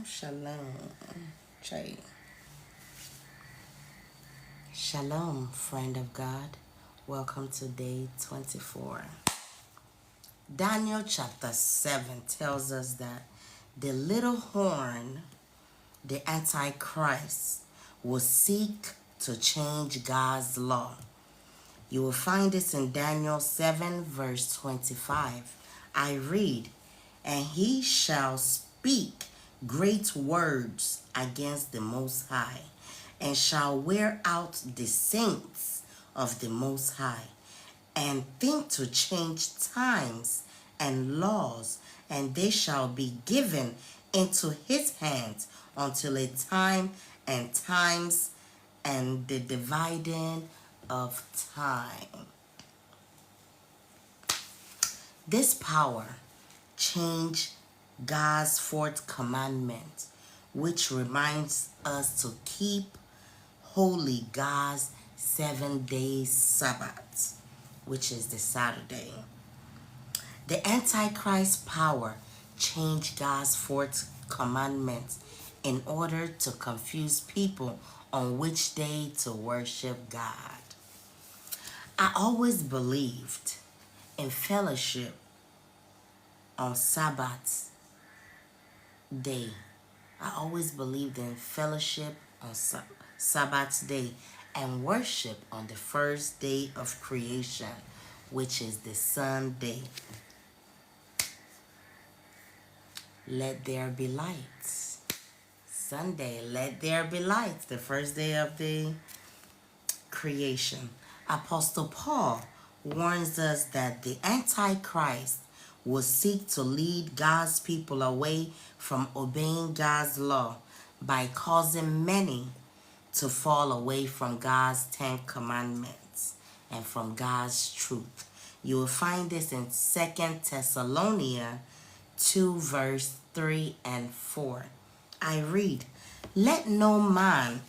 Shalom. Jay. Shalom, friend of God. Welcome to day 24. Daniel chapter 7 tells us that the little horn, the Antichrist, will seek to change God's law. You will find this in Daniel 7 verse 25. I read, "And he shall speak great words against the Most High, and shall wear out the saints of the Most High, and think to change times and laws, and they shall be given into his hands until a time and times and the dividing of time." This power changed God's fourth commandment, which reminds us to keep holy God's 7 day Sabbath, which is the Saturday. The Antichrist power changed God's fourth commandment in order to confuse people on which day to worship God. I always believed in fellowship on Sabbath day. I always believed in fellowship on Sabbath day and worship on the first day of creation, which is the Sunday. Let there be lights. Sunday, let there be lights, the first day of the creation. Apostle Paul warns us that the Antichrist will seek to lead God's people away from obeying God's law by causing many to fall away from God's 10 commandments and from God's truth. You will find this in 2 Thessalonians 2 verse 3 and 4. I read, "Let no man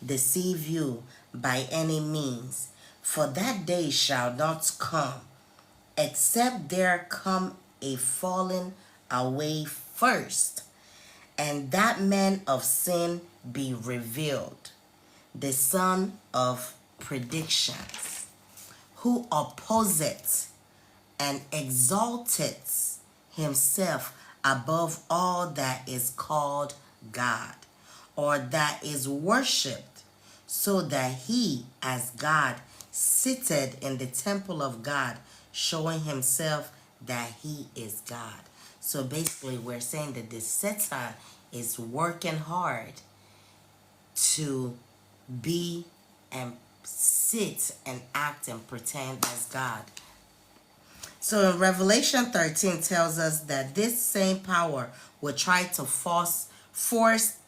deceive you by any means, for that day shall not come, except there come a falling away first, and that man of sin be revealed, the son of predictions, who opposeth and exalteth himself above all that is called God, or that is worshipped, so that he as God seated in the temple of God, showing himself that he is God." So basically we're saying that this Satan is working hard to be and sit and act and pretend as God. So in Revelation 13 tells us that this same power will try to force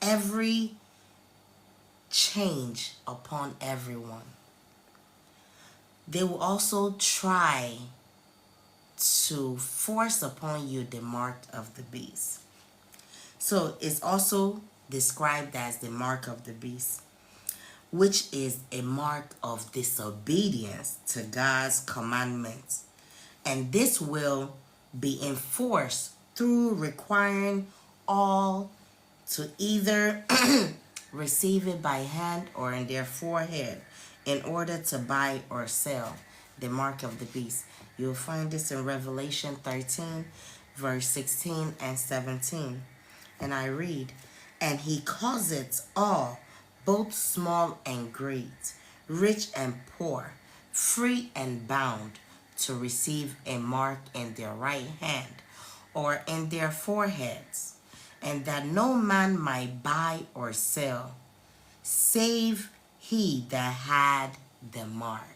every change upon everyone. They will also try to force upon you the mark of the beast. So it's also described as the mark of the beast, which is a mark of disobedience to God's commandments. And this will be enforced through requiring all to either receive it by hand or in their forehead in order to buy or sell the mark of the beast. You'll find this in Revelation 13, verse 16 and 17. And I read, "And he causeth all, both small and great, rich and poor, free and bound, to receive a mark in their right hand or in their foreheads, and that no man might buy or sell, save he that had the mark."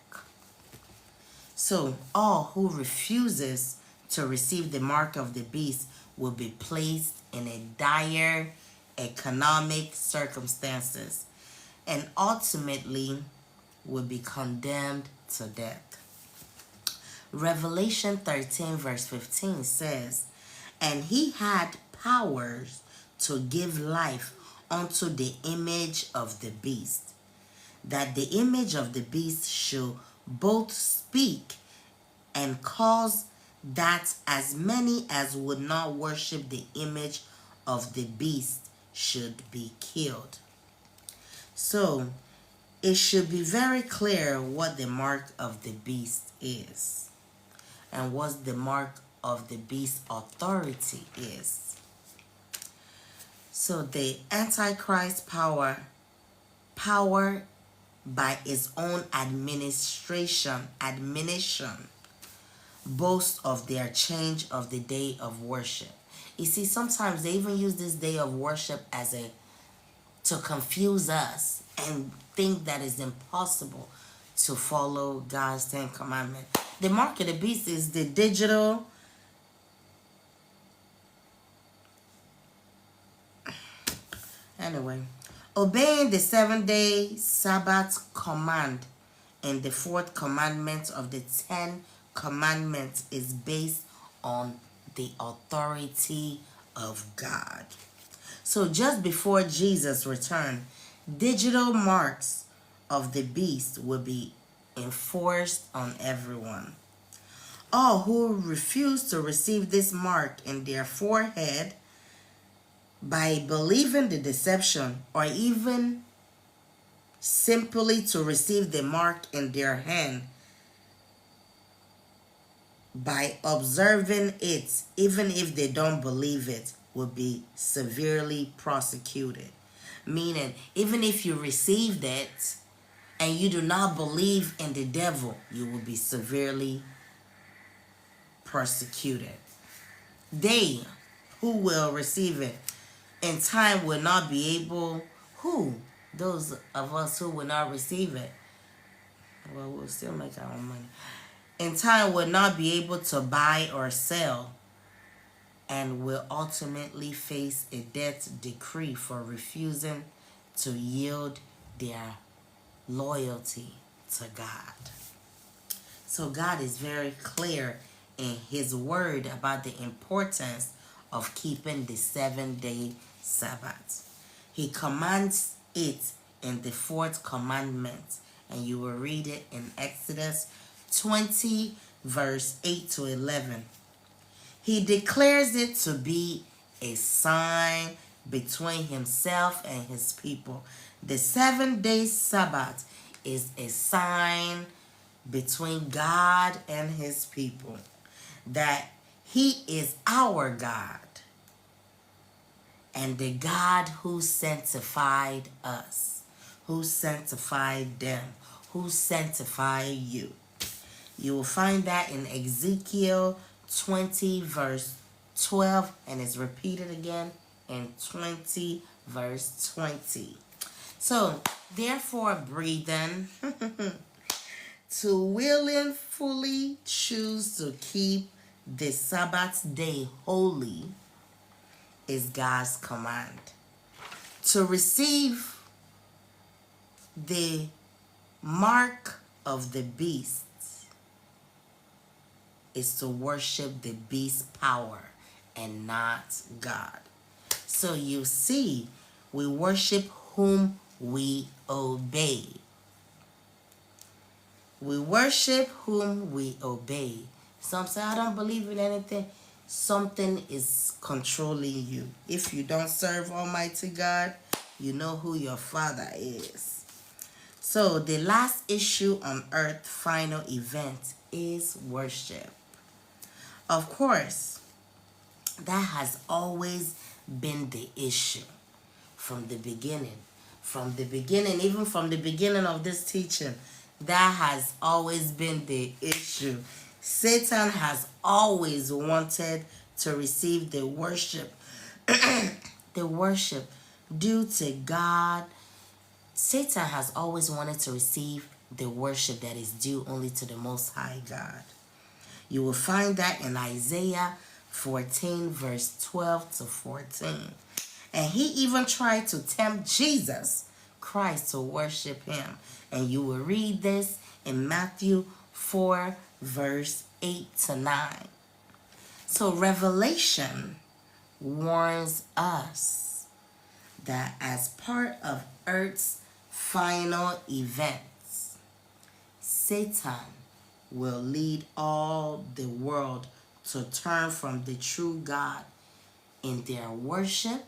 So all who refuses to receive the mark of the beast will be placed in a dire economic circumstances and ultimately will be condemned to death. Revelation 13 verse 15 says, "And he had powers to give life unto the image of the beast, that the image of the beast should both speak and cause that as many as would not worship the image of the beast should be killed. So, it should be very clear what the mark of the beast is and what the mark of the beast authority is. So the Antichrist power by its own admonition, boast of their change of the day of worship. You see, sometimes they even use this day of worship to confuse us and think that it's impossible to follow God's 10 commandments. The mark of the beast is the digital. Anyway, obeying the 7-day Sabbath command and the 4th commandment of the 10 commandments is based on the authority of God. So just before Jesus' return, digital marks of the beast will be enforced on everyone. All who refuse to receive this mark in their forehead by believing the deception, or even simply to receive the mark in their hand by observing it, even if they don't believe it, will be severely prosecuted. Meaning, even if you received it and you do not believe in the devil, you will be severely persecuted. They who will receive it in time will not be able, those of us who will not receive it, well, we'll still make our own money. In time will not be able to buy or sell, and will ultimately face a death decree for refusing to yield their loyalty to God. So God is very clear in his word about the importance of keeping the 7-day Sabbath. He commands it in the 4th commandment, and you will read it in Exodus 20 verse 8 to 11. He declares it to be a sign between himself and his people. The 7-day Sabbath is a sign between God and his people that he is our God and the God who sanctified us, who sanctified them, who sanctified you. You will find that in Ezekiel 20 verse 12, and it's repeated again in 20 verse 20. So, therefore, brethren, to willingly choose to keep the Sabbath day holy is God's command. To receive the mark of the beast is to worship the beast's power and not God. So you see, we worship whom we obey. We worship whom we obey. Some say, I don't believe in anything. Something is controlling you. If you don't serve Almighty God, you know who your Father is. So the last issue on earth, final event, is worship. Of course, that has always been the issue from the beginning. From the beginning, even from the beginning of this teaching, that has always been the issue. Satan has always wanted to receive the worship, the worship due to God. Satan has always wanted to receive the worship that is due only to the Most High God. You will find that in Isaiah 14 verse 12 to 14. And he even tried to tempt Jesus Christ to worship him. And you will read this in Matthew 4 verse 8 to 9. So Revelation warns us that as part of earth's final events, Satan will lead all the world to turn from the true God in their worship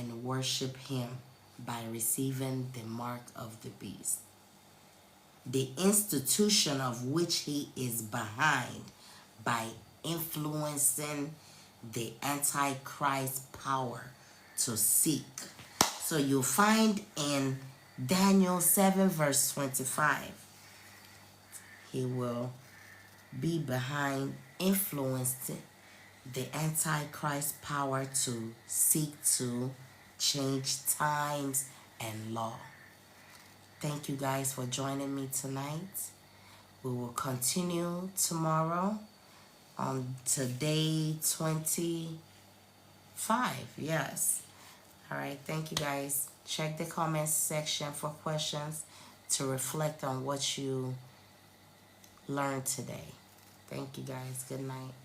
and worship him by receiving the mark of the beast, the institution of which he is behind by influencing the Antichrist power to seek. So you'll find in Daniel 7 verse 25, he will be behind influencing the Antichrist power to seek to change times and law. Thank you guys for joining me tonight. We will continue tomorrow on today 25. Yes. All right. Thank you guys. Check the comments section for questions to reflect on what you learned today. Thank you guys. Good night.